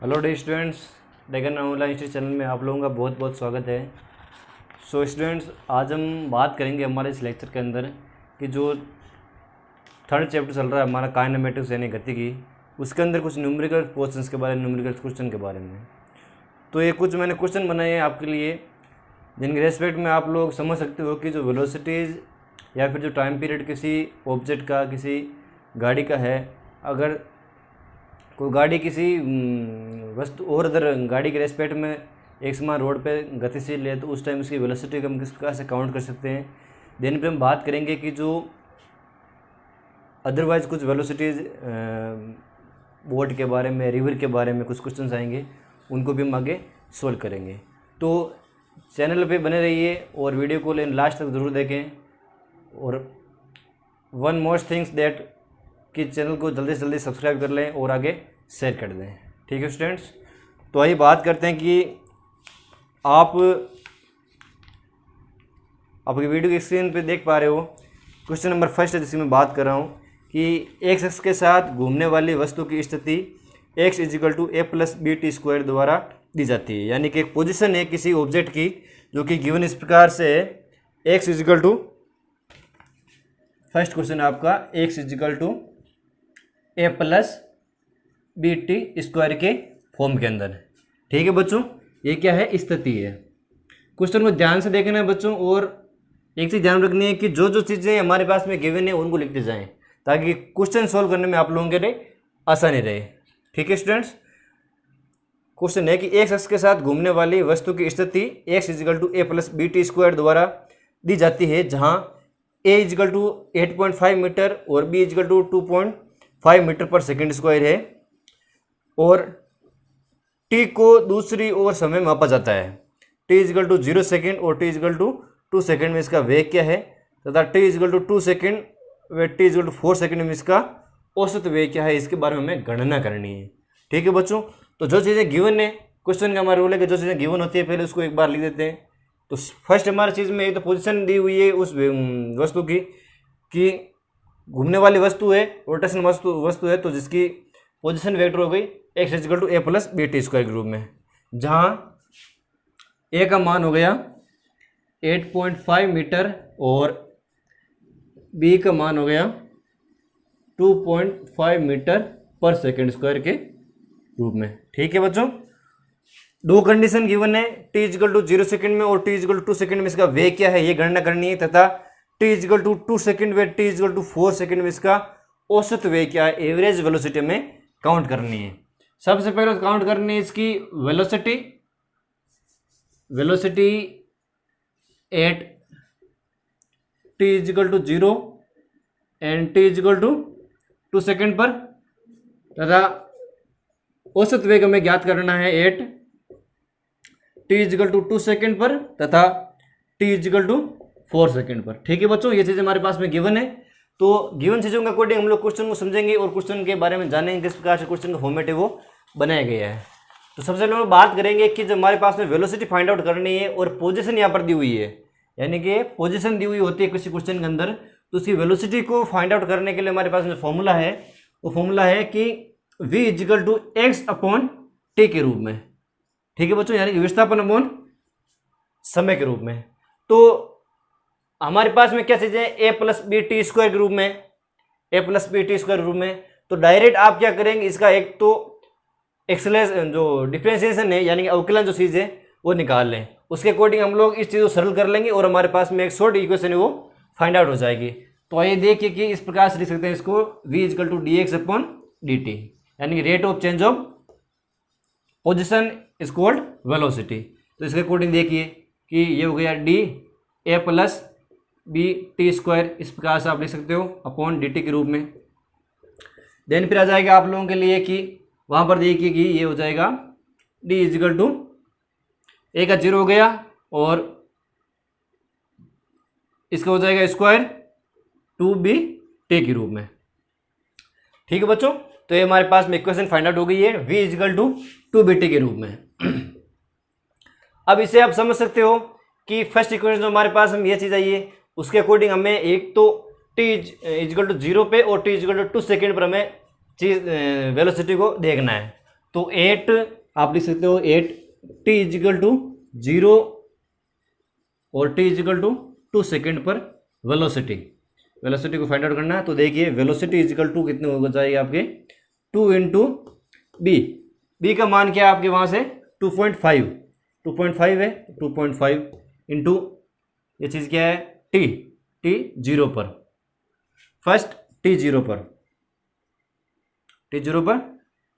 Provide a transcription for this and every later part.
Hello the students, डेगन online study channel में आप लोगों का बहुत बहुत स्वागत है। सो स्टूडेंट्स, आज हम बात करेंगे हमारे इस लेक्चर के अंदर कि जो थर्ड चैप्टर चल रहा है हमारा काइनेमेटिक्स यानी गतिकी, उसके अंदर कुछ न्यूमेरिकल क्वेश्चंस के बारे में, न्यूमेरिकल क्वेश्चन के बारे में। तो ये कुछ मैंने क्वेश्चन बनाए हैं आपके लिए, जिनके रेस्पेक्ट में आप लोग समझ सकते हो कि जो वेलोसिटीज़ या फिर जो टाइम पीरियड किसी ऑब्जेक्ट का, किसी गाड़ी का है, अगर कोई गाड़ी किसी वस्तु और अदर गाड़ी के रेस्पेक्ट में एक समान रोड पे गतिशील है तो उस टाइम उसकी वेलोसिटी को हम किस प्रकार से काउंट कर सकते हैं। देन पे हम बात करेंगे कि जो अदरवाइज कुछ वेलोसिटीज़ बोट के बारे में, रिवर के बारे में कुछ क्वेश्चंस आएंगे, उनको भी हम आगे सोल्व करेंगे। तो चैनल पे बने रहिए और वीडियो को लास्ट तक ज़रूर देखें। और वन मोस्ट थिंग्स दैट कि चैनल को जल्दी से जल्दी सब्सक्राइब कर लें और आगे शेयर कर दें। ठीक है स्टूडेंट्स, तो आइए बात करते हैं कि आप आपकी वीडियो की स्क्रीन पे देख पा रहे हो। क्वेश्चन नंबर फर्स्ट है जिसकी मैं बात कर रहा हूँ कि एक शख्स के साथ घूमने वाली वस्तु की स्थिति x = a+bt² द्वारा दी जाती है। यानी कि एक पोजीशन है किसी ऑब्जेक्ट की जो कि गिवन इस प्रकार से है, x = फर्स्ट क्वेश्चन आपका x = a+bt² के फॉर्म के अंदर। ठीक है बच्चों, ये क्या है, स्थिति है। क्वेश्चन को ध्यान से देखना है बच्चों, और एक चीज़ ध्यान रखनी है कि जो जो चीज़ें हमारे पास में गिवन है उनको लिखते जाएं ताकि क्वेश्चन सॉल्व करने में आप लोगों के लिए आसानी रहे। ठीक है स्टूडेंट्स, क्वेश्चन है कि एक शख्स के साथ घूमने वाली वस्तु की स्थिति x = a+bt² द्वारा दी जाती है, जहाँ a = 8.5 मीटर और b = 2.5 metre per second square है, और t को दूसरी ओर समय मापा जाता है। t = 0 सेकेंड और t = 2 सेकेंड में इसका वेग क्या है, तथा t = 2 सेकेंड व t = 4 सेकेंड में इसका औसत वेग क्या है, इसके बारे में हमें गणना करनी है। ठीक है बच्चों, तो जो चीज़ें गिवन है, क्वेश्चन का हमारा रूल है कि जो चीज़ें गिवन होती है पहले उसको एक बार लिख देते हैं। तो फर्स्ट हमारी चीज़ में एक तो पोजीशन दी हुई है उस वस्तु की कि घूमने वाली वस्तु है, रोटेशन वस्तु है, तो जिसकी पोजीशन वेक्टर हो गई x = a+bt² के रूप में, जहाँ a का मान हो गया 8.5 मीटर और b का मान हो गया 2.5 मीटर पर सेकेंड स्क्वायर के रूप में। ठीक है बच्चों, दो कंडीशन गिवन है, t = 0 सेकेंड में और t = 2 सेकेंड में इसका वेग क्या है ये गणना करनी है, तथा t = 2 सेकेंड व t = 4 सेकेंड में इसका औसत वेग क्या है, एवरेज वेलोसिटी में काउंट करनी है। सबसे पहले काउंट करनी है इसकी velocity at t = 0 and t = 2 second पर, तथा औसत वेग हमें ज्ञात करना है एट t = 2 सेकेंड पर तथा t = 4 सेकेंड पर। ठीक है बच्चों, ये चीज़ हमारे पास में गिवन है। तो गिवन चीज़ों के अकॉर्डिंग हम लोग क्वेश्चन को समझेंगे और क्वेश्चन के बारे में जानेंगे किस प्रकार से क्वेश्चन का फॉर्मेट है वो बनाया गया है। तो सबसे पहले हम बात करेंगे कि जब हमारे पास में वेलोसिटी फाइंड आउट करनी है और पोजीशन यहाँ पर दी हुई है, यानी कि पोजीशन दी हुई होती है किसी क्वेश्चन के अंदर, तो उसकी वेलोसिटी को फाइंड आउट करने के लिए हमारे पास जो फॉर्मूला है वो फॉर्मूला है कि v = x/t के रूप में। ठीक है बच्चों, यानी कि विस्थापन अपॉन समय के रूप में। तो हमारे पास में क्या चीज़ें है, a+bt² के रूप में, a+bt² के रूप में। तो डायरेक्ट आप क्या करेंगे, इसका एक तो एक्सलेशन जो डिफ्रेंशिएशन है यानी कि अवकलन जो चीज़ है वो निकाल लें, उसके अकॉर्डिंग हम लोग इस चीज़ को सरल कर लेंगे और हमारे पास में एक शॉर्ट इक्वेशन है वो फाइंड आउट हो जाएगी। तो आइए देखिए कि इस प्रकार से लिख सकते हैं इसको, v = dx/dt, यानी कि rate of change of position is called velocity. तो इसके अकॉर्डिंग देखिए कि ये हो गया d a+bt², इस प्रकार से आप लिख सकते हो अपॉन dt के रूप में। देन फिर आ जाएगा आप लोगों के लिए कि वहाँ पर देखिए कि ये हो जाएगा d = a का 0 हो गया और इसका हो जाएगा स्क्वायर 2bt के रूप में। ठीक है बच्चों, तो ये हमारे पास में इक्वेशन फाइंड आउट हो गई है v = 2bt के रूप में। अब इसे आप समझ सकते हो कि फर्स्ट इक्वेशन जो हमारे पास हम ये चीज़ आई है उसके अकॉर्डिंग हमें एक तो t = 0 पे और t = 2 सेकेंड पर हमें चीज वेलोसिटी को देखना है। तो 8 आप लिख सकते हो 8 टी इजिकल टू 0 और टी इजिकल टू 2 सेकेंड पर वेलोसिटी को फाइंड आउट करना है। तो देखिए वेलोसिटी इजिकल टू कितने हो जाएगी आपके 2 इंटू बी का मान क्या है आपके वहाँ से 2.5 है 2.5 इंटू ये चीज़ क्या है टी 0 पर फर्स्ट टी जीरो पर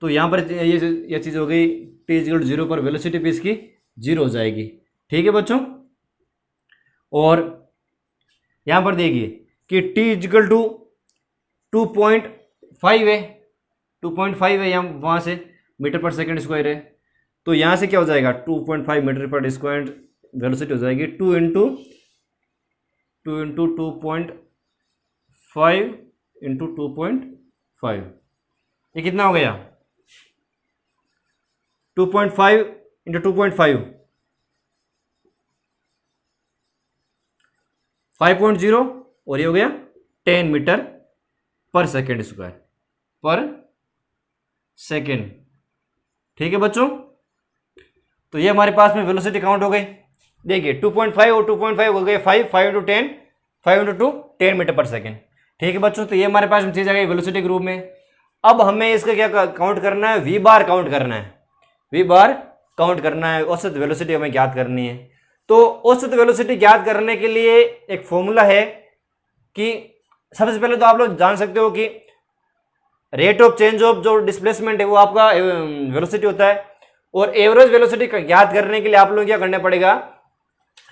तो यहाँ पर ये चीज़ हो गई टी इजिकल 0 पर वेलोसिटी भी इसकी 0 हो जाएगी। ठीक है बच्चों, और यहाँ पर देखिए कि टी इजिकल टू 2.5 है 2.5 है यहाँ वहाँ से मीटर पर सेकेंड स्क्वायर है। तो यहाँ से क्या हो जाएगा 2.5 मीटर पर स्क्वायर वेलोसिटी हो जाएगी 2 इंटू 2.5 इंटू 2.5 ये कितना हो गया 2.5 इंटू 2.5 5.0 और ये हो गया 10 मीटर पर सेकेंड स्क्वायर पर सेकेंड। ठीक है बच्चों, तो ये हमारे पास में वेलोसिटी काउंट हो गई। देखिए 2.5 और 2.5 हो गए 5 इंटू 10 मीटर पर सेकेंड। ठीक है बच्चों, तो ये हमारे पास में चीज आ गई वेलोसिटी के रूप में। अब हमें इसका क्या काउंट करना है वी बार काउंट करना है औसत वेलोसिटी हमें ज्ञात करनी है। तो औसत वेलोसिटी ज्ञात करने के लिए एक फॉर्मूला है कि सबसे पहले तो आप लोग जान सकते हो कि रेट ऑफ चेंज ऑफ जो डिस्प्लेसमेंट है वो आपका वेलोसिटी होता है, और एवरेज वेलोसिटी ज्ञात करने के लिए आप लोग क्या करना पड़ेगा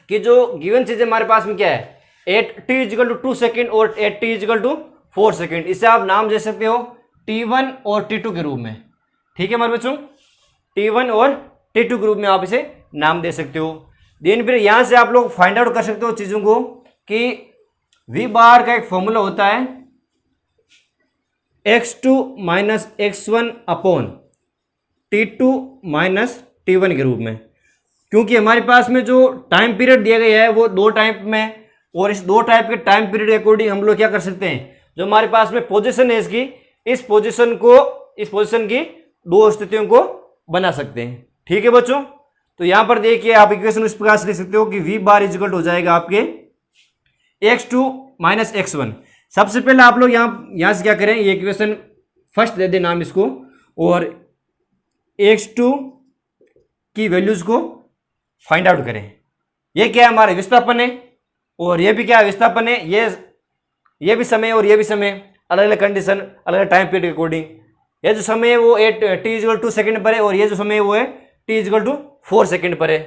कि जो गिवन चीज हमारे पास में क्या है 8t इजिकल टू 2 सेकेंड और 8t इजिकल टू 4 सेकेंड, इसे आप नाम दे सकते हो t1 और t2 के रूप में। ठीक है हमारे बच्चों, t1 और t2 के रूप में आप इसे नाम दे सकते हो। देन फिर यहां से आप लोग फाइंड आउट कर सकते हो चीजों को कि v बार का एक फॉर्मूला होता है x2 minus x1 upon t2 minus t1 के रूप में, क्योंकि हमारे पास में जो टाइम पीरियड दिया गया है वो 2 टाइप में, और इस 2 टाइप के टाइम पीरियड के अकॉर्डिंग हम लोग क्या कर सकते हैं जो हमारे पास में पोजीशन है इसकी इस पोजीशन की 2 स्थितियों को बना सकते हैं। ठीक है बच्चों, तो यहां पर देखिए आप इक्वेशन इस प्रकार से लिख सकते हो कि v बार इजिकल हो जाएगा आपके x2 माइनस x1। सबसे पहले आप लोग यहां से क्या करें ये इक्वेशन फर्स्ट दे दें नाम इसको, और x2 की वैल्यूज को फाइंड आउट करें। ये क्या है हमारा विस्थापन है और ये भी क्या है विस्थापन है, ये भी समय और ये भी समय, अलग अलग कंडीशन अलग अलग टाइम पीरियड के अकॉर्डिंग। ये जो समय है वो t इजिकल 2 सेकेंड पर है और ये जो समय है वो है t इजिकल टू 4 सेकेंड पर है।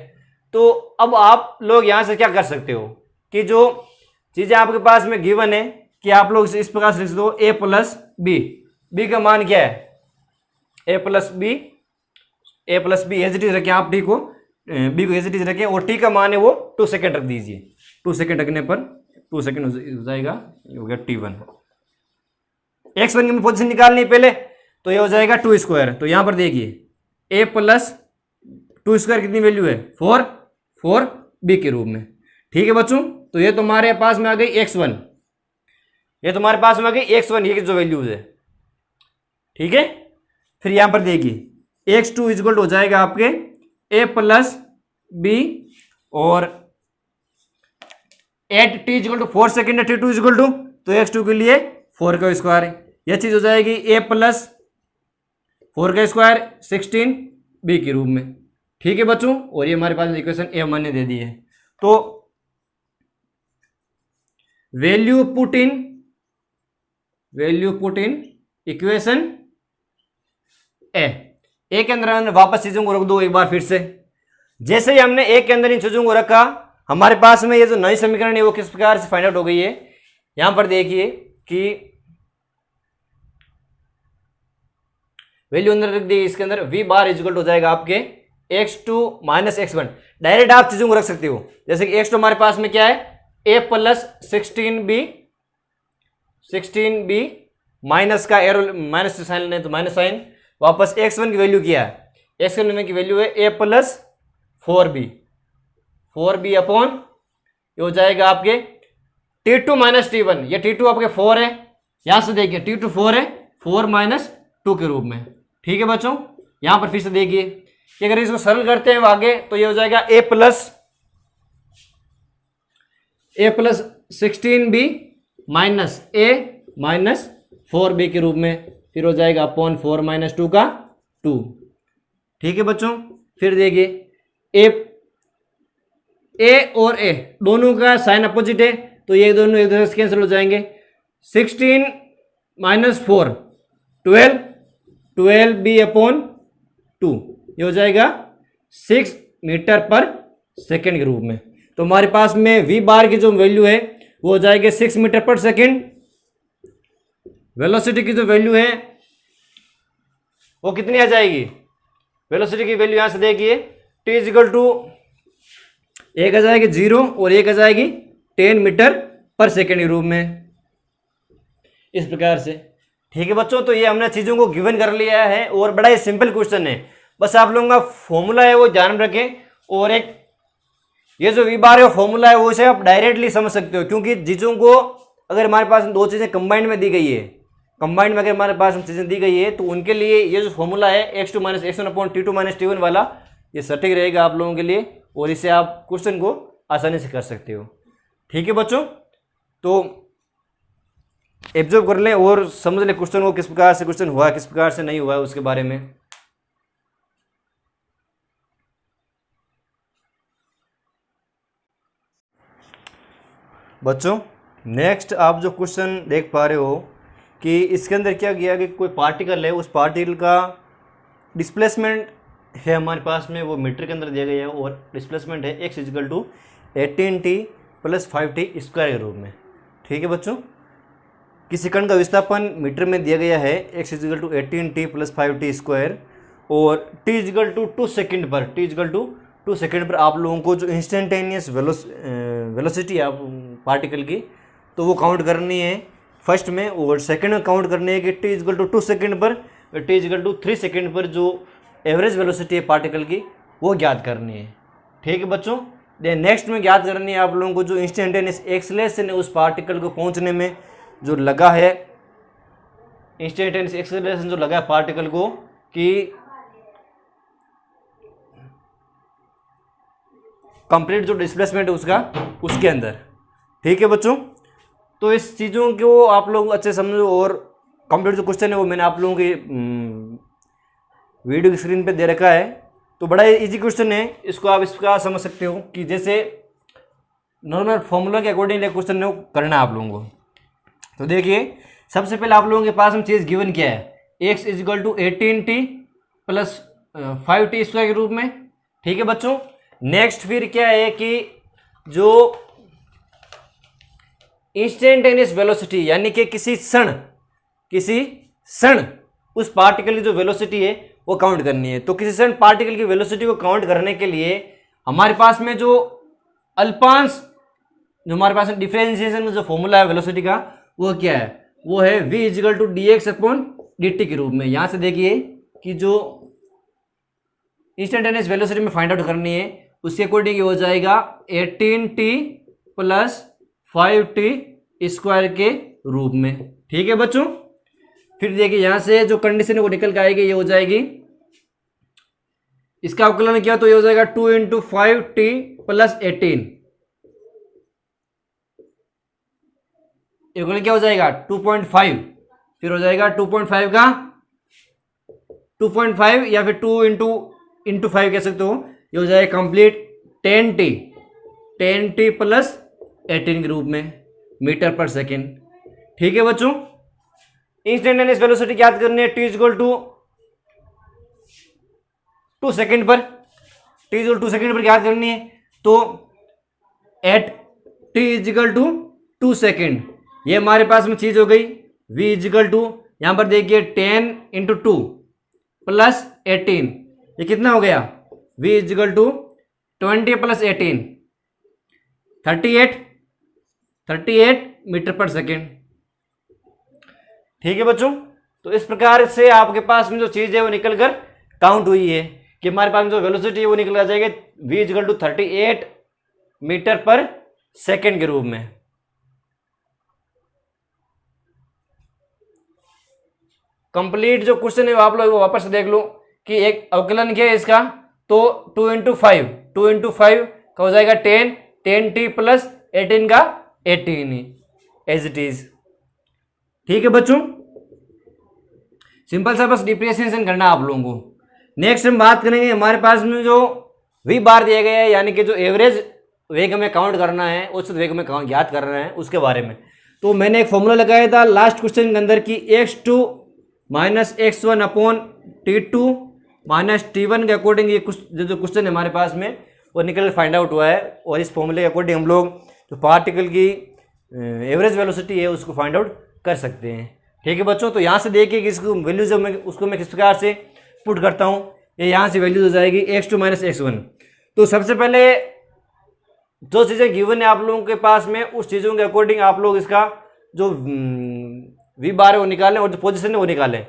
तो अब आप लोग यहां से क्या कर सकते हो कि जो चीजें आपके पास में गिवन है कि आप लोग इस प्रकार से लिख दो a प्लस बी का मान क्या है a plus b as it is रखें आप, डी को बी को एज इट इज रखें और टी का मान है वो 2 सेकेंड रख दीजिए। 2 सेकेंड रखने पर 2 सेकेंड हो जाएगा, ये हो गया t1। x1 की पोजीशन निकालनी है पहले, तो ये हो जाएगा 2 स्क्वायर। तो यहां पर देखिए a प्लस 2 स्क्वायर कितनी वैल्यू है 4 बी के रूप में। ठीक है बच्चों, तो ये तुम्हारे पास में आ गई x1, ये तुम्हारे पास में आ गई x1 ये जो वैल्यूज है। ठीक है, फिर यहां पर देखिए x2 इजिकल हो जाएगा आपके a प्लस बी और 8t इजिकल टू 4 सेकेंड है t2 इजिकल टू, तो x2 के लिए 4 का स्क्वायर यह चीज हो जाएगी a प्लस 4 का स्क्वायर 16 बी के रूप में। ठीक है बच्चों, और ये हमारे पास इक्वेशन a मैंने दे दी है। तो वैल्यू पुट इन इक्वेशन ए के अंदर वापस चीजों को रख दो एक बार फिर से। जैसे ही हमने ए के अंदर इन चीजों को रखा हमारे पास में ये जो नई समीकरण है वो किस प्रकार से फाइंड आउट हो गई है। यहां पर देखिए कि वैल्यू अंदर रख दी, इसके अंदर v बार इजिकल हो जाएगा आपके x2 माइनस x1। डायरेक्ट आप चीजों को रख सकते हो, जैसे कि x2 हमारे पास में क्या है a प्लस 16b माइनस का एरो माइनस साइन लें तो माइनस साइन, वापस x1 की वैल्यू क्या है x1 की वैल्यू है a प्लस 4b अपॉन ये हो जाएगा आपके t2 माइनस t1। ये t2 आपके 4 है, यहां से देखिए t2 4 है 4 माइनस 2 के रूप में। ठीक है बच्चों, यहां पर फिर से देखिए कि अगर इसको सरल करते हैं आगे तो ये हो जाएगा a plus 16b minus a minus 4b के रूप में, फिर हो जाएगा अपॉन 4 माइनस 2 का 2। ठीक है बच्चों, फिर देखिए ए और ए दोनों का साइन अपोजिट है तो ये दोनों एक दूसरे से कैंसिल हो जाएंगे। 16 माइनस 4 12 बी अपॉन 2, ये हो जाएगा 6 मीटर पर सेकेंड के रूप में। तो हमारे पास में वी बार की जो वैल्यू है वो हो जाएगी 6 मीटर पर सेकेंड। वेलोसिटी की जो वैल्यू है वो कितनी आ जाएगी, वेलोसिटी की वैल्यू यहां से देखिए टी इजिकल टू एक आ जाएगी 0 और एक आ जाएगी 10 मीटर पर सेकेंड के रूप में, इस प्रकार से। ठीक है बच्चों, तो ये हमने चीज़ों को गिवन कर लिया है और बड़ा ही सिंपल क्वेश्चन है, बस आप लोगों का फॉर्मूला है वो ध्यान रखें। और एक ये जो वी बार है वो फॉर्मूला है वो इसे आप डायरेक्टली समझ सकते हो, क्योंकि चीज़ों को अगर हमारे पास दो चीज़ें कंबाइंड में दी गई है, कंबाइंड में अगर हमारे पास चीज़ें दी गई है तो उनके लिए ये जो फॉर्मूला है x2 minus x1 upon t2 minus t1 वाला, ये सटीक रहेगा आप लोगों के लिए और इससे आप क्वेश्चन को आसानी से कर सकते हो। ठीक है बच्चों, तो एब्जॉर्व कर लें और समझ लें क्वेश्चन को, किस प्रकार से क्वेश्चन हुआ किस प्रकार से नहीं हुआ उसके बारे में। बच्चों नेक्स्ट आप जो क्वेश्चन देख पा रहे हो कि इसके अंदर क्या किया कि कोई पार्टिकल है, उस पार्टिकल का डिस्प्लेसमेंट है हमारे पास में वो मीटर के अंदर दिया गया है और डिस्प्लेसमेंट है x equal to 18t plus 5t square के रूप में। ठीक है बच्चों, किसी कण का विस्थापन मीटर में दिया गया है x equal to 18t plus 5t square और t इजिकल टू 2 सेकेंड पर, t इजिकल टू 2 सेकेंड पर आप लोगों को जो इंस्टेंटेनियस वेलोसिटी है पार्टिकल की तो वो काउंट करनी है फर्स्ट में, और सेकंड में काउंट करनी है कि t इजिकल टू 2 सेकेंड पर, t इजिकल टू 3 सेकेंड पर जो एवरेज वेलोसिटी है पार्टिकल की वो ज्ञात करनी है। ठीक है बच्चों, देन नेक्स्ट में ज्ञात करनी है आप लोगों को जो इंस्टेंटेनियस एक्सेलरेशन है उस पार्टिकल को पहुंचने में जो लगा है, इंस्टेंटेनियस एक्सेलरेशन जो लगा है पार्टिकल को कि कंप्लीट जो डिस्प्लेसमेंट है उसका उसके अंदर। ठीक है बच्चों, तो इस चीज़ों को आप लोग अच्छे समझो और कंप्लीट जो क्वेश्चन है वो मैंने आप लोगों की वीडियो की स्क्रीन पे दे रखा है। तो बड़ा इजी क्वेश्चन है, इसको आप इस प्रकार समझ सकते हो कि जैसे नॉर्मल फॉर्मूला के अकॉर्डिंग क्वेश्चन है करना है आप लोगों को। तो देखिए सबसे पहले आप लोगों के पास में चीज़ गिवन क्या है, x equal to 18t plus 5t square के रूप में। ठीक है बच्चों, नेक्स्ट फिर क्या है कि जो इंस्टेंटेनियस वेलोसिटी यानी कि किसी क्षण उस पार्टिकल की जो वेलोसिटी है वो काउंट करनी है। तो किसी क्षण पार्टिकल की वेलोसिटी को काउंट करने के लिए हमारे पास में जो अल्पांश जो हमारे पास डिफरेंशिएशन में जो फॉर्मूला है वेलोसिटी का वो क्या है, वो है v equal to dx upon dt के रूप में। यहां से देखिए कि जो इंस्टेंटेनियस वेलोसिटी में फाइंड आउट करनी है उसके अकॉर्डिंग हो जाएगा 18t प्लस 5t स्क्वायर के रूप में। ठीक है बच्चों, फिर देखिए यहां से जो कंडीशन है वो निकल के आएगी, ये हो जाएगी इसका अवकलन किया तो ये हो जाएगा 2 इंटू 5t प्लस 18, अवकलन क्या हो जाएगा 2.5, फिर हो जाएगा 2.5 का 2.5 या फिर 2 इंटू 5 कह सकते हो, ये हो जाएगा कंप्लीट 10t प्लस 18 के रूप में मीटर पर सेकेंड। ठीक है बच्चों, इंस्टेंटेनियस वेलोसिटी याद करनी है t इजिकल टू 2 सेकेंड पर, t इजिकल 2 सेकेंड पर याद करनी है। तो at t equal to 2 second ये हमारे पास में चीज हो गई v इजिकल टू, यहां पर देखिए 10 इंटू 2 प्लस 18, ये कितना हो गया v इजिकल टू 20 प्लस 18 38 मीटर पर सेकेंड। ठीक है बच्चों, तो इस प्रकार से आपके पास में जो चीज़ है वो निकल कर काउंट हुई है कि हमारे पास में जो वेलोसिटी है वो निकल आ जाएगी v equal to 38 metre per second के रूप में। कंप्लीट जो क्वेश्चन है आप लोग वापस से देख लो कि एक अवकलन क्या है इसका, तो 2 × 5 का हो जाएगा 10, 10t प्लस 18 का 18 एज इट इज। ठीक है बच्चों, सिंपल सा बस डिप्रिसिएशन करना आप लोगों को। नेक्स्ट हम बात करेंगे हमारे पास में जो वी बार दिया गया है, यानी कि जो एवरेज वेग में काउंट करना है, उस वेग में ज्ञात करना है उसके बारे में। तो मैंने एक फॉर्मूला लगाया था लास्ट क्वेश्चन के अंदर की x2 - x1 upon t2 - t1 के अकॉर्डिंग ये जो क्वेश्चन है हमारे पास में वो निकल फाइंड आउट हुआ है। और इस फॉर्मूले के अकॉर्डिंग हम लोग जो पार्टिकल की एवरेज वेलोसिटी है उसको फाइंड आउट कर सकते हैं। ठीक है बच्चों, तो यहाँ से देखिए कि इसको वैल्यू जब मैं उसको मैं किस प्रकार से पुट करता हूँ, ये यहाँ से वैल्यूज हो जाएगी x2 - x1। तो सबसे पहले जो चीज़ें गिवन है आप लोगों के पास में, उस चीज़ों के अकॉर्डिंग आप लोग इसका जो वी बार है वो निकालें और जो पोजीशन है वो निकालें।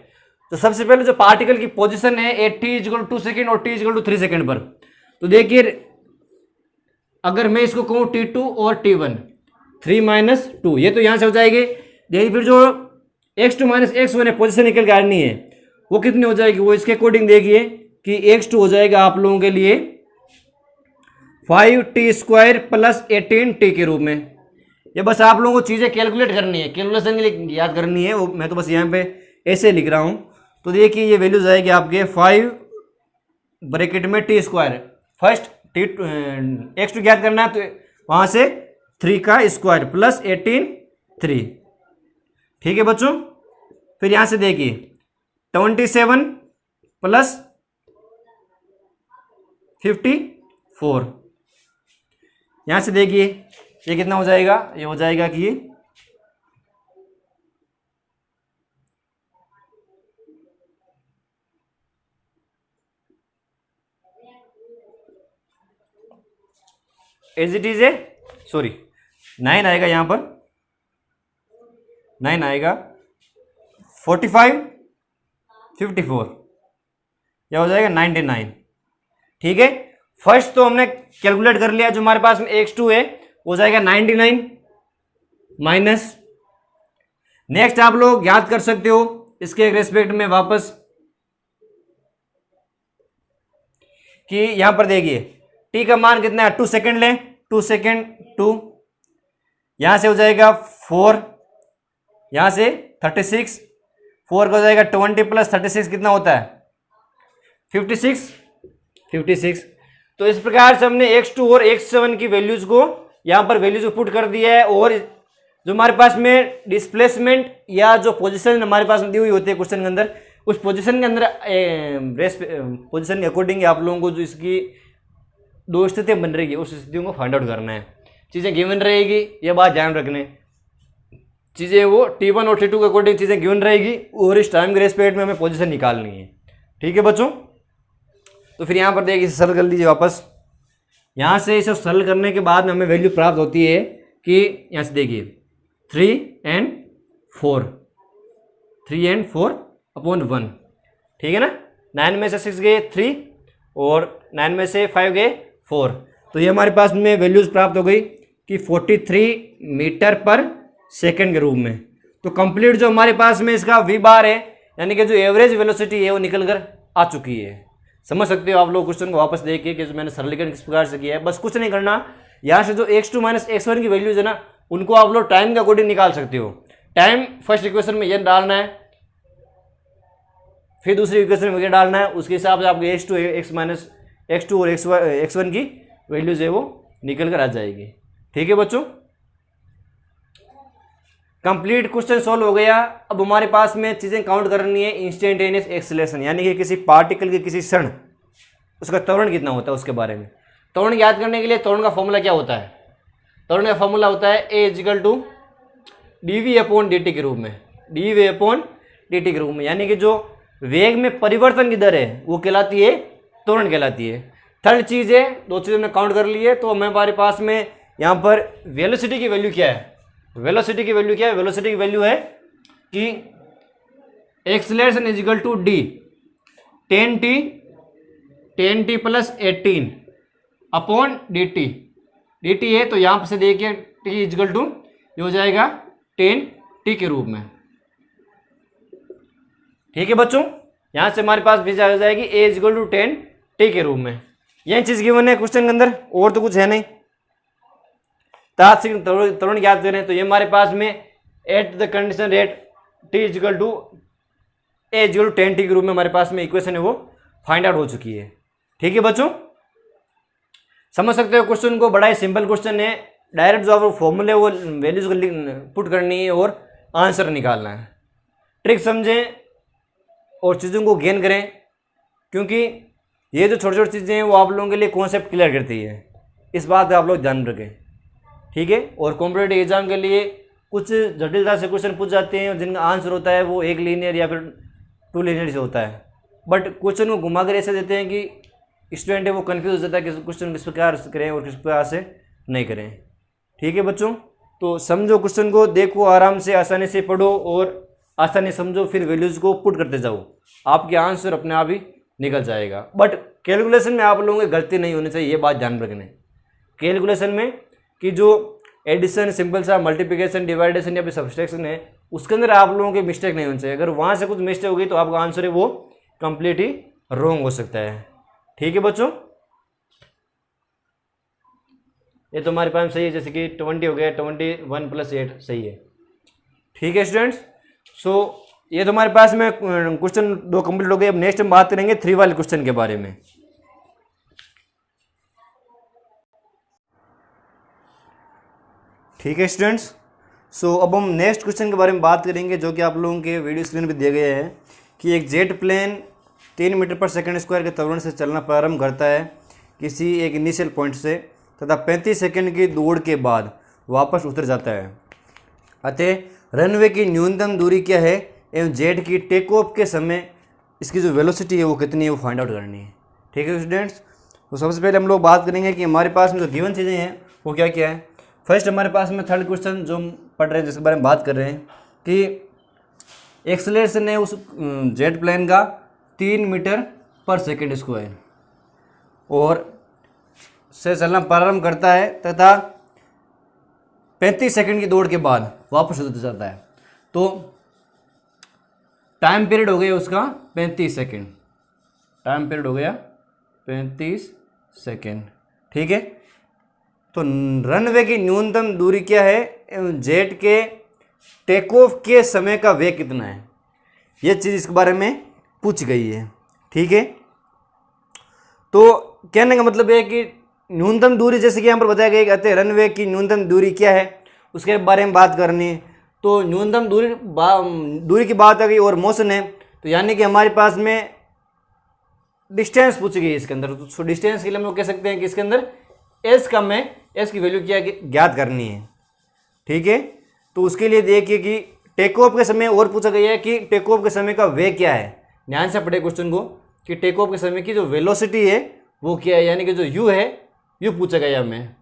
तो सबसे पहले जो पार्टिकल की पोजीशन है t = 2 सेकेंड और t = 3 सेकेंड पर, तो देखिए अगर मैं इसको कहूँ t2 और t1, 3 - 2, ये तो यहाँ से हो जाएगी। देखिए फिर जो x2 - x1 है पोजीशन निकल के आनी है, वो कितनी हो जाएगी, वो इसके अकॉर्डिंग देखिए कि x2 हो जाएगा आप लोगों के लिए 5t² प्लस 18t के रूप में। ये बस आप लोगों को चीज़ें कैलकुलेट करनी है, कैलकुलेशन के लिए याद करनी है, वो मैं तो बस यहाँ पे ऐसे लिख रहा हूँ। तो देखिए ये वैल्यूज आएगी आपके 5 ब्रैकेट में t², फर्स्ट x2 याद करना है, तो वहाँ से 3 का स्क्वायर प्लस 18 3। ठीक है बच्चों, फिर यहाँ से देखिए 27 प्लस 54, यहाँ से देखिए ये कितना हो जाएगा, ये हो जाएगा कि ये 9 आएगा, यहाँ पर 9 आएगा, 45 54, यह हो जाएगा 99। ठीक है, फर्स्ट तो हमने कैलकुलेट कर लिया, जो हमारे पास में x2 है वो जाएगा 99 माइनस। नेक्स्ट आप लोग याद कर सकते हो इसके रेस्पेक्ट में वापस कि यहां पर देखिए t का मान कितना है, 2 सेकेंड लें, 2 सेकेंड 2, यहां से हो जाएगा 4, यहां से 36, 4 का हो जाएगा 20 प्लस 36 कितना होता है 56। तो इस प्रकार से हमने x2 और x7 की वैल्यूज को यहां पर वैल्यूज को पुट कर दिया है। और जो हमारे पास में डिस्प्लेसमेंट या जो पोजीशन हमारे पास में दी हुई होती है क्वेश्चन के अंदर, उस पोजीशन के अंदर पोजीशन के अकॉर्डिंग आप लोगों को जो इसकी दो स्थितियां बन रही है उस स्थितियों को फाइंड आउट करना है। चीज़ें गिवन रहेगी, ये बात ध्यान रखने, चीज़ें वो t1 और t2 के अकॉर्डिंग चीज़ें गिवन रहेगी और इस टाइम के रेस्पेक्ट में हमें पोजीशन निकालनी है। ठीक है बच्चों, तो फिर यहाँ पर देखिए इसे सरल कर लीजिए वापस। यहाँ से इसे सरल करने के बाद में हमें वैल्यू प्राप्त होती है कि यहाँ से देखिए 3 and 4 अपॉन 1। ठीक है ना, 9 में से 6 गए 3 और 9 में से 5 गए 4, तो ये हमारे पास में वैल्यूज प्राप्त हो गई कि 43 मीटर पर सेकेंड के रूप में। तो कंप्लीट जो हमारे पास में इसका वी बार है, यानी कि जो एवरेज वेलोसिटी है वो निकल कर आ चुकी है। समझ सकते हो आप लोग क्वेश्चन को वापस देखिए कि जो मैंने सरलीकरण किस प्रकार से किया है। बस कुछ नहीं करना, यहाँ से जो x2 - x1 की वैल्यूज है ना, उनको आप लोग टाइम के अकॉर्डिंग निकाल सकते हो। टाइम फर्स्ट इक्वेशन में ये डालना है, फिर दूसरी इक्वेशन में ये डालना है, उसके हिसाब से आपको x2 और x1 की वैल्यूज है वो निकल कर आ जाएगी। ठीक है बच्चों, कंप्लीट क्वेश्चन सॉल्व हो गया। अब हमारे पास में चीज़ें काउंट करनी है इंस्टेंटेनियस एक्सीलरेशन, यानी कि किसी पार्टिकल के किसी क्षण उसका त्वरण कितना होता है उसके बारे में। त्वरण याद करने के लिए त्वरण का फॉर्मूला क्या होता है, त्वरण का फॉर्मूला होता है a = dv/dt के रूप में, dv/dt के रूप में, यानी कि जो वेग में परिवर्तन की दर है वो कहलाती है त्वरण कहलाती है। थर्ड चीज़ है, दो चीज़ें हमने काउंट कर ली है, तो हमारे पास में यहाँ पर वेलोसिटी की वैल्यू क्या है, वेलोसिटी की वैल्यू क्या है, वेलोसिटी की वैल्यू है कि acceleration = d 10t plus 18 upon dt है, तो यहाँ से देखिए t = ये हो जाएगा 10t के रूप में। ठीक है बच्चों, यहाँ से हमारे पास भी आ जाएगी a इक्वल टू 10 t के रूप में। यही चीज गिवन है क्वेश्चन के अंदर, और तो कुछ है नहीं। तात्कालिक त्वरण ज्ञात करें, तो ये हमारे पास में at the condition rate t equal to a equal to 10 t के रूप में हमारे पास में इक्वेशन है वो फाइंड आउट हो चुकी है। ठीक है बच्चों, समझ सकते हो क्वेश्चन को, बड़ा ही सिंपल क्वेश्चन है। डायरेक्ट जो आप फॉर्मूले वो वैल्यूज को पुट करनी है और आंसर निकालना है। ट्रिक समझें और चीज़ों को गेन करें, क्योंकि ये जो छोटी छोटी चीज़ें हैं वो आप लोगों के लिए कॉन्सेप्ट क्लियर करती है। इस बात का आप लोग ध्यान रखें, ठीक है। और कॉम्पिटेटिव एग्जाम के लिए कुछ जटिलता से क्वेश्चन पूछ जाते हैं जिनका आंसर होता है वो एक लीनियर या फिर 2 लीनियर से होता है, बट क्वेश्चन को घुमा कर ऐसे देते हैं कि स्टूडेंट है वो कन्फ्यूज हो जाता है कि क्वेश्चन किस प्रकार से करें और किस प्रकार से नहीं करें। ठीक है बच्चों, तो समझो क्वेश्चन को, देखो आराम से, आसानी से पढ़ो और आसानी समझो, फिर वैल्यूज़ को पुट करते जाओ, आपके आंसर अपने आप ही निकल जाएगा। बट कैलकुलेशन में आप लोगों की गलती नहीं होनी चाहिए, ये बात ध्यान रखना। कैलकुलेशन में कि जो एडिशन, सिंपल सा मल्टीप्लिकेशन, डिवाइडेशन या फिर सब्सट्रैक्शन है, उसके अंदर आप लोगों की मिस्टेक नहीं होनी चाहिए। अगर वहाँ से कुछ मिस्टेक होगी तो आपका आंसर है वो कंप्लीट ही रॉन्ग हो सकता है। ठीक है बच्चों, ये तो हमारे पास सही है, जैसे कि 20 हो गया, 21 + 8 सही है। ठीक है स्टूडेंट्स, सो ये तो हमारे पास में क्वेश्चन 2 कंप्लीट हो गए। अब नेक्स्ट हम बात करेंगे 3 वाले क्वेश्चन के बारे में। ठीक है स्टूडेंट्स, सो अब हम नेक्स्ट क्वेश्चन के बारे में बात करेंगे, जो कि आप लोगों के वीडियो स्क्रीन पे दिए गए हैं कि एक जेट प्लेन 3 मीटर/सेकंड² के त्वरण से चलना प्रारंभ करता है किसी एक इनिशियल पॉइंट से, तथा 35 सेकंड की दौड़ के बाद वापस उतर जाता है। अतः रनवे की न्यूनतम दूरी क्या है एवं जेट की टेक ऑफ के समय इसकी जो वेलोसिटी है वो कितनी है, वो फाइंड आउट करनी है। ठीक है स्टूडेंट्स, तो सबसे पहले हम लोग बात करेंगे कि हमारे पास में जो गिवन चीज़ें हैं वो क्या क्या है। फर्स्ट हमारे पास में थर्ड क्वेश्चन जो हम पढ़ रहे हैं, जिसके बारे में बात कर रहे हैं कि एक्सेलरेशन है उस जेट प्लेन का 3 मीटर/सेकंड² और से चलना प्रारंभ करता है तथा 35 सेकंड की दौड़ के बाद वापस उतर जाता है। तो टाइम पीरियड हो गया उसका 35 सेकंड, टाइम पीरियड हो गया 35 सेकंड। ठीक है, तो रनवे की न्यूनतम दूरी क्या है एवं जेट के टेक ऑफ के समय का वेग कितना है, ये चीज़ इसके बारे में पूछ गई है। ठीक है, तो कहने का मतलब है कि न्यूनतम दूरी, जैसे कि यहाँ पर बताया गया कि रनवे की न्यूनतम दूरी क्या है उसके बारे में बात करनी है। तो न्यूनतम दूरी की बात आ गई और मोशन है, तो यानी कि हमारे पास में डिस्टेंस पूछ गई इसके अंदर। तो डिस्टेंस के लिए हम लोग कह सकते हैं कि इसके अंदर एस का में एस की वैल्यू क्या ज्ञात करनी है। ठीक है, तो उसके लिए देखिए कि टेक ऑफ के समय और पूछा गया है कि टेक ऑफ के समय का वेग क्या है। ध्यान से पढ़े क्वेश्चन को कि टेक ऑफ के समय की जो वेलोसिटी है वो क्या है, यानी कि जो यू है, यू पूछा गया हमें।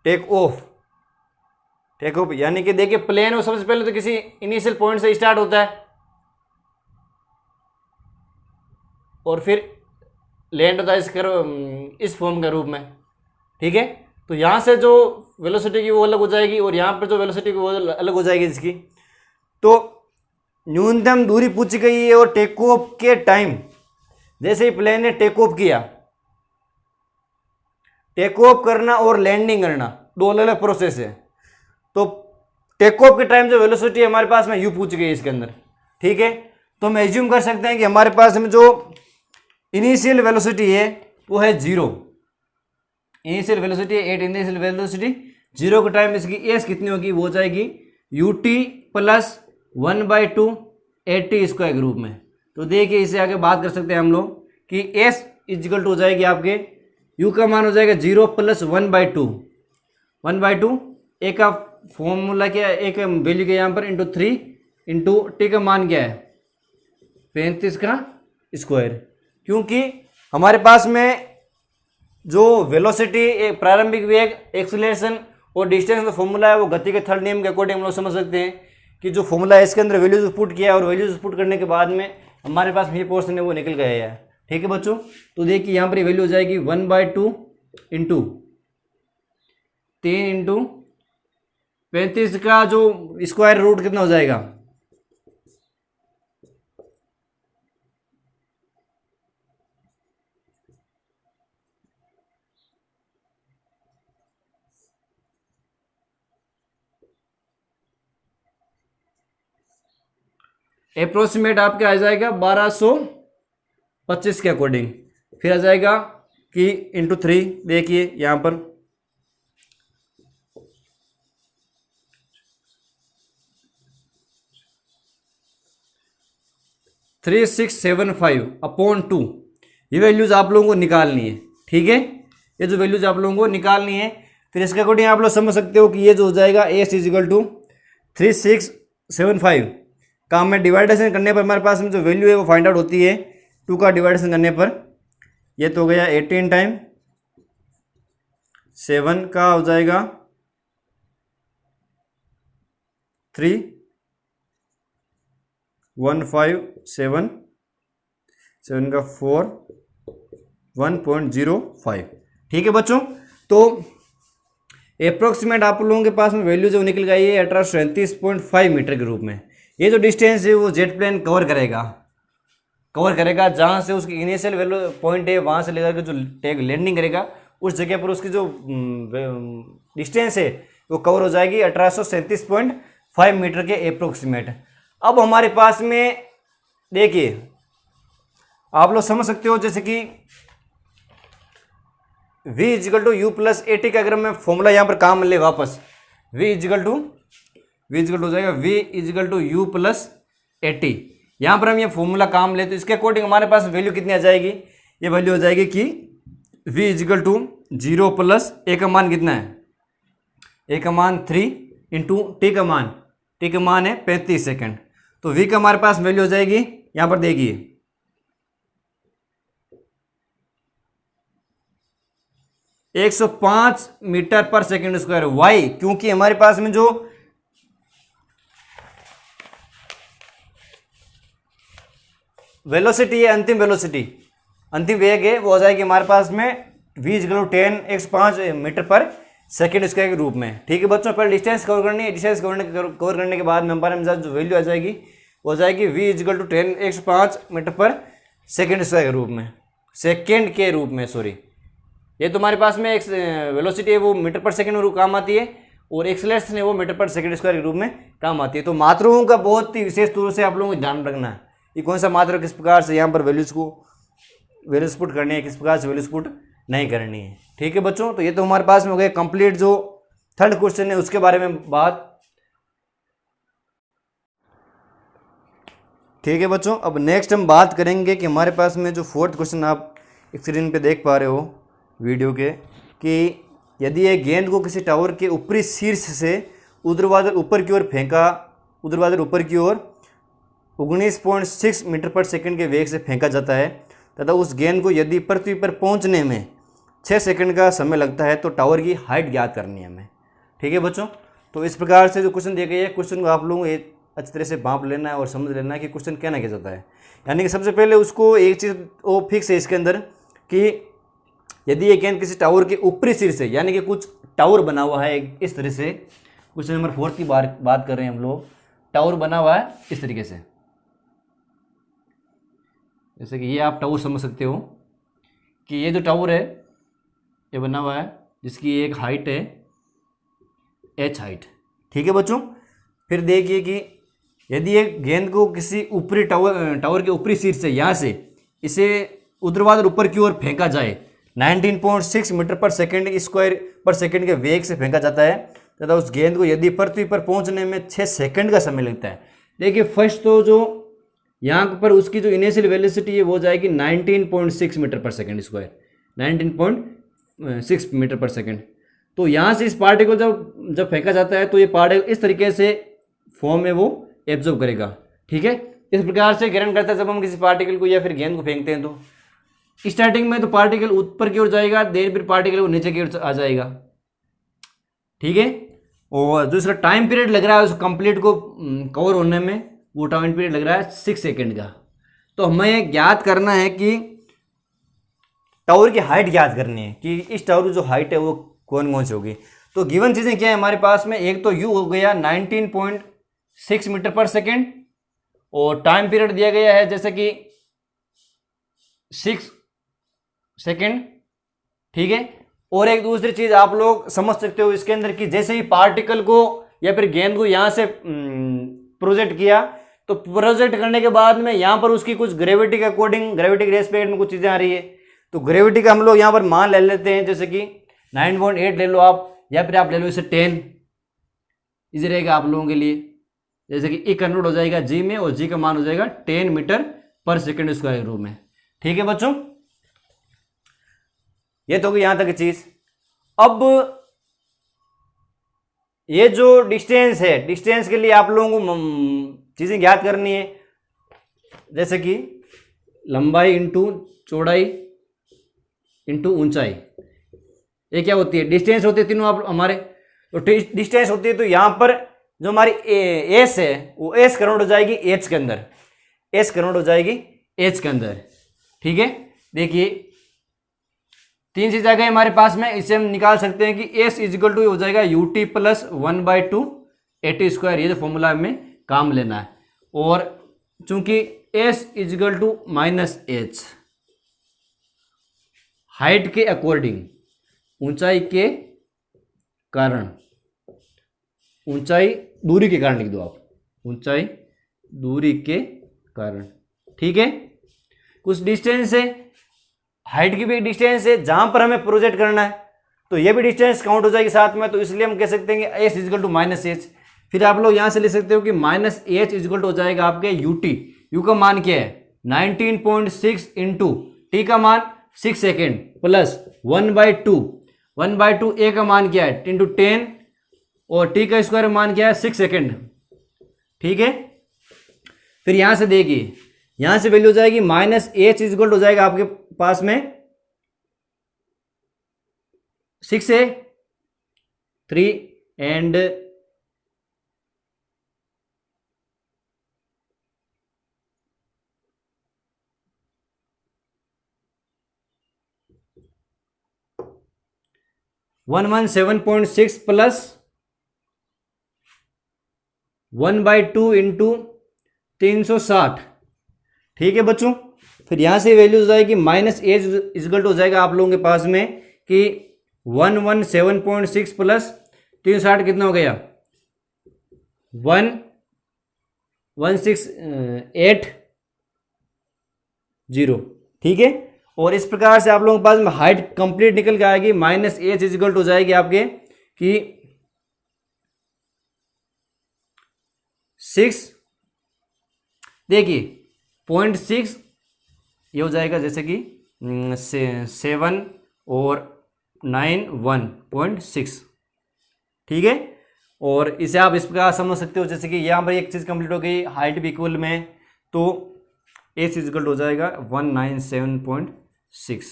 टेक ऑफ यानी कि देखिए प्लेन हो, सबसे पहले तो किसी इनिशियल पॉइंट से स्टार्ट होता है और फिर लैंड होता है इस फॉर्म के रूप में। ठीक है, तो यहाँ से जो वेलोसिटी की वो अलग हो जाएगी और यहाँ पर जो वेलोसिटी की वो अलग हो जाएगी इसकी। तो न्यूनतम दूरी पूछी गई है और टेक ऑफ के टाइम, जैसे ही प्लेन ने टेक ऑफ किया, टेक ऑफ करना और लैंडिंग करना दो अलग अलग प्रोसेस है। तो टेक ऑफ के टाइम जो वेलोसिटी हमारे पास में यू पूछ गई है इसके अंदर। ठीक है, तो हम एज्यूम कर सकते हैं कि हमारे पास में जो इनिशियल वेलोसिटी है वो है 0। इनिशियल वेलोसिटी 8, इनिशियल वेलोसिटी 0 के टाइम इसकी एस कितनी होगी, वो हो जाएगी ut + 1/2 80² के रूप में। तो देखिए इसे आगे बात कर सकते हैं हम लोग कि s इक्वल टू हो जाएगी आपके u का मान हो जाएगा 0 + 1/2 एक का फॉर्मूला क्या है, एक वैल्यू के यहाँ पर ×3 × t का मान क्या है 35 का स्क्वायर। क्योंकि हमारे पास में जो वेलोसिटी, प्रारंभिक वेग, एक्सीलरेशन और डिस्टेंस का फॉर्मूला है वो गति के थर्ड नियम के अकॉर्डिंग हम लोग समझ सकते हैं कि जो फॉर्मूला है इसके अंदर वैल्यूज पुट किया और वैल्यूज पुट करने के बाद में हमारे पास ये पोर्शन है वो निकल गया है। ठीक है बच्चों, तो देखिए यहाँ पर वैल्यू हो जाएगी 1/2 × 3 × 35 का जो स्क्वायर रूट कितना हो जाएगा अप्रोक्सीमेट आपके आ जाएगा 1225 के अकॉर्डिंग। फिर आ जाएगा कि इंटू 3, देखिए यहाँ पर 3675/2। ये वैल्यूज आप लोगों को निकालनी है, ठीक है। ये जो वैल्यूज आप लोगों को निकालनी है, फिर इसके अकॉर्डिंग आप लोग समझ सकते हो कि ये जो हो जाएगा एस इजिकल टू 3675 का हमें डिवाइडेशन करने पर हमारे पास में जो वैल्यू है वो फाइंड आउट होती है 2 का डिवाइडेशन करने पर। ये तो हो गया 18 टाइम 7 का हो जाएगा 31577 7 का 4 1.05, ठीक है बच्चों। तो अप्रोक्सीमेट आप लोगों के पास में वैल्यू जो निकल गई है 1837.5 मीटर के रूप में। ये जो डिस्टेंस है वो जेट प्लेन कवर करेगा जहाँ से उसकी इनिशियल वैल्यू पॉइंट है वहाँ से लेकर के जो टैग लैंडिंग करेगा उस जगह पर उसकी जो डिस्टेंस है वो कवर हो जाएगी 1837.5 मीटर के अप्रोक्सीमेट। अब हमारे पास में देखिए आप लोग समझ सकते हो जैसे कि v equal to u plus a t का अगर मैं फॉर्मूला यहाँ पर काम ले वापस v इजिकल टू हो जाएगा v equal to u plus a t. यहाँ पर हम ये फॉर्मूला काम ले तो इसके अकॉर्डिंग हमारे पास वैल्यू कितनी आ जाएगी, ये वैल्यू हो जाएगी कि v इजिकल टू 0 प्लस ए का मान कितना है, ए का मान 3 इंटू टी का मान है 35 सेकेंड। तो v का हमारे पास वैल्यू हो जाएगी यहाँ पर देखिए 105 metre per second square. Y क्योंकि हमारे पास में जो वेलोसिटी है अंतिम वेग है वो हो जाएगी हमारे पास में v equal to 10 105 metre per second square के रूप में, ठीक है बच्चों। पहले डिस्टेंस कवर करनी है, डिस्टेंस कवर करने के बाद में हमारे पास जो वैल्यू आ जाएगी वो हो जाएगी v equal to 10 105 metre per second square के रूप में, सेकेंड के रूप में सॉरी। ये तुम्हारे पास में एक वेलोसिटी है वो मीटर पर सेकेंड में काम आती है और एक्सेलरेशन है वो मीटर पर सेकेंड स्क्वायर के रूप में काम आती है। तो मात्राओं का बहुत ही विशेष तौर से आप लोगों को ध्यान रखना है कि कौन सा मात्रा किस प्रकार से यहाँ पर वैल्यूज पुट करनी है, किस प्रकार से वैल्यूज पुट नहीं करनी है, ठीक है बच्चों। तो ये तो हमारे पास में हो गया कंप्लीट जो थर्ड क्वेश्चन है उसके बारे में बात, ठीक है बच्चों। अब नेक्स्ट हम बात करेंगे कि हमारे पास में जो फोर्थ क्वेश्चन आप स्क्रीन पे देख पा रहे हो वीडियो के, कि यदि एक गेंद को किसी टावर के ऊपरी शीर्ष से ऊर्ध्वाधर ऊपर की ओर फेंका, ऊर्ध्वाधर ऊपर की ओर 19.6 मीटर पर सेकंड के वेग से फेंका जाता है तथा उस गेंद को यदि पृथ्वी पर पहुंचने में 6 सेकंड का समय लगता है तो टावर की हाइट ज्ञात करनी है हमें, ठीक है बच्चों। तो इस प्रकार से जो क्वेश्चन दिया गया है, क्वेश्चन को आप लोगों को अच्छी तरह से भांप लेना है और समझ लेना है कि क्वेश्चन कहना क्या चाहता है। यानी कि सबसे पहले उसको एक चीज़ वो फिक्स है इसके अंदर कि यदि ये गेंद किसी टावर के ऊपरी सिर से, यानी कि कुछ टावर बना हुआ है इस तरह से, क्वेश्चन नंबर 4 की बात कर रहे हैं हम लोग, टावर बना हुआ है इस तरीके से, जैसे कि ये आप टावर समझ सकते हो कि ये जो टावर है ये बना हुआ है जिसकी एक हाइट है h हाइट, ठीक है बच्चों। फिर देखिए कि यदि एक गेंद को किसी ऊपरी टावर के ऊपरी सिर से यहाँ से इसे ऊर्ध्वाधर ऊपर की ओर फेंका जाए 19.6 मीटर पर सेकेंड स्क्वायर पर सेकेंड के वेग से फेंका जाता है तथा उस गेंद को यदि पृथ्वी पर पहुंचने में 6 सेकंड का समय लगता है। देखिए फर्स्ट तो जो यहाँ पर उसकी जो इनिशियल वेलोसिटी है वो हो जाएगी 19.6 metre per second square, 19.6 metre per second. तो यहाँ से इस पार्टिकल जब फेंका जाता है तो ये पार्टिकल इस तरीके से फॉर्म में वो एब्जॉर्ब करेगा, ठीक है। इस प्रकार से ग्रहण करता है जब हम किसी पार्टिकल को या फिर गेंद को फेंकते हैं। तो स्टार्टिंग में तो पार्टिकल ऊपर की ओर जाएगा, देर फिर पार्टिकल वो नीचे की ओर आ जाएगा, ठीक है। और जो इसका टाइम पीरियड लग रहा है उस कंप्लीट को कवर होने में वो टाइम पीरियड लग रहा है 6 सेकेंड का। तो हमें ज्ञात करना है कि टावर की हाइट ज्ञात करनी है कि इस टावर की जो हाइट है वो कौन कौन सी होगी। तो गिवन चीज़ें क्या है हमारे पास में, एक तो यू हो गया 19.6 मीटर पर सेकेंड और टाइम पीरियड दिया गया है जैसे कि 6 सेकेंड, ठीक है। और एक दूसरी चीज आप लोग समझ सकते हो इसके अंदर कि जैसे ही पार्टिकल को या फिर गेंद को यहां से प्रोजेक्ट किया तो प्रोजेक्ट करने के बाद में यहाँ पर उसकी कुछ ग्रेविटी के अकॉर्डिंग, ग्रेविटी के रेस्पेक्ट में कुछ चीज़ें आ रही है, तो ग्रेविटी का हम लोग यहाँ पर मान ले लेते हैं, जैसे कि 9.8 ले लो आप, या फिर आप ले लो इसे 10, इजी रहेगा आप लोगों के लिए। जैसे कि ई कन्वर्ट हो जाएगा जी में, और जी का मान हो जाएगा 10 metre per second square room में। ठीक है बच्चों, ये तो यहां तक की चीज। अब ये जो डिस्टेंस है, डिस्टेंस के लिए आप लोगों को चीजें ज्ञात करनी है, जैसे कि लंबाई इंटू चौड़ाई इंटू ऊंचाई, ये क्या होती है, डिस्टेंस होती है तीनों आप हमारे। तो डिस्टेंस होती है, तो यहां पर जो हमारी एस है वो एस कन्वर्ट हो जाएगी एच के अंदर, एस कन्वर्ट हो जाएगी एच के अंदर। ठीक है, देखिए तीन चीज आ गई हमारे पास में, इसे हम निकाल सकते हैं कि एस इजिकल टू हो जाएगा u t plus 1/2 a t square, ये जो फॉर्मूला हमें काम लेना है। और चूंकि s equal to minus h, height के अकॉर्डिंग, ऊंचाई के कारण, ऊंचाई दूरी के कारण लिख दो आप, ऊंचाई दूरी के कारण। ठीक है, कुछ डिस्टेंस है, हाइट की भी एक डिस्टेंस है जहां पर हमें प्रोजेक्ट करना है, तो ये भी डिस्टेंस काउंट हो जाएगी साथ में, तो इसलिए हम कह सकते हैं कि s equal to minus h. फिर आप लोग यहां से लिख सकते हो कि माइनस एच इजिकल टू हो जाएगा आपके यू टी, यू का मान क्या है 19.6 इंटू टी का मान 6 सेकेंड प्लस 1/2 ए का मान क्या है इंटू 10, और टी का स्क्वायर मान क्या है 6 सेकेंड। ठीक है, फिर यहां से देखिए, यहां से वैल्यू हो जाएगी माइनस एच इजिकल हो जाएगा आपके पास में 6 से 3 एंड 117.6 प्लस 1/2 इंटू 360। ठीक है बच्चों, फिर यहां से वैल्यू हो जाएगी माइनस एच इजगल हो जाएगा आप लोगों के पास में कि 117.6 प्लस 360 कितना हो गया 11680। ठीक है, और इस प्रकार से आप लोगों के पास में हाइट कंप्लीट निकल के आएगी, माइनस एच इजगल हो जाएगी आपके कि 6, देखिए 0.6 ये हो जाएगा, जैसे कि 7 और 9 1.6। ठीक है, और इसे आप इस प्रकार समझ सकते हो, जैसे कि यहाँ पर एक चीज़ कंप्लीट हो गई हाइट भी इक्वल में, तो एच इजगल हो जाएगा 197.6,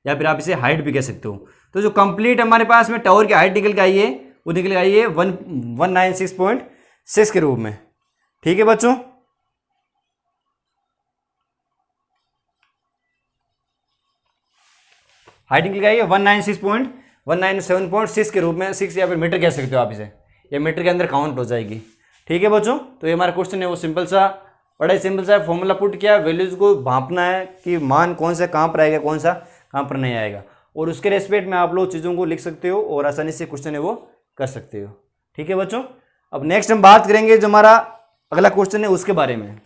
या फिर आप इसे हाइट भी कह सकते हो। तो जो कंप्लीट हमारे पास में टावर की हाइट निकल के आई है वो निकल के आई है 196.6 के रूप में। ठीक है बच्चों, हाइट निकल के आई है 197.6 के रूप में, 6 या फिर मीटर कह सकते हो आप इसे, ये मीटर के अंदर काउंट हो जाएगी। ठीक है बच्चों, तो ये हमारा क्वेश्चन है वो सिंपल सा, बड़ा ही सिंपल सा फॉर्मूला पुट किया, वैल्यूज को भांपना है कि मान कौन सा कहाँ पर आएगा, कौन सा कहाँ पर नहीं आएगा, और उसके रेस्पेक्ट में आप लोग चीज़ों को लिख सकते हो और आसानी से क्वेश्चन है वो कर सकते हो। ठीक है बच्चों, अब नेक्स्ट हम बात करेंगे जो हमारा अगला क्वेश्चन है उसके बारे में।